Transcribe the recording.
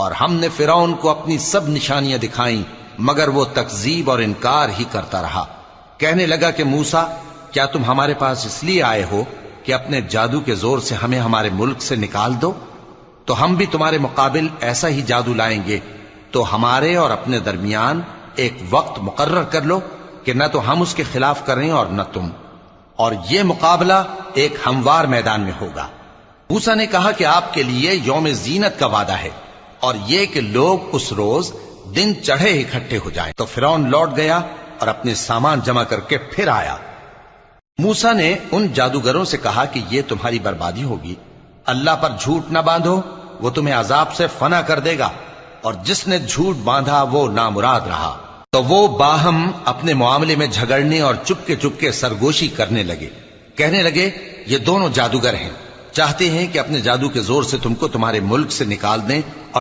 اور ہم نے فرعون کو اپنی سب نشانیاں دکھائیں مگر وہ تکذیب اور انکار ہی کرتا رہا۔ کہنے لگا کہ موسیٰ، کیا تم ہمارے پاس اس لیے آئے ہو کہ اپنے جادو کے زور سے ہمیں ہمارے ملک سے نکال دو؟ تو ہم بھی تمہارے مقابل ایسا ہی جادو لائیں گے، تو ہمارے اور اپنے درمیان ایک وقت مقرر کر لو کہ نہ تو ہم اس کے خلاف کریں اور نہ تم، اور یہ مقابلہ ایک ہموار میدان میں ہوگا۔ موسیٰ نے کہا کہ آپ کے لیے یوم زینت کا وعدہ ہے، اور یہ کہ لوگ اس روز دن چڑھے اکٹھے ہو جائیں۔ تو فرعون لوٹ گیا اور اپنے سامان جمع کر کے پھر آیا۔ موسیٰ نے ان جادوگروں سے کہا کہ یہ تمہاری بربادی ہوگی، اللہ پر جھوٹ نہ باندھو، وہ تمہیں عذاب سے فنا کر دے گا، اور جس نے جھوٹ باندھا وہ نامراد رہا۔ تو وہ باہم اپنے معاملے میں جھگڑنے اور چپ کے سرگوشی کرنے لگے۔ کہنے لگے یہ دونوں جادوگر ہیں، چاہتے ہیں کہ اپنے جادو کے زور سے تم کو تمہارے ملک سے نکال دیں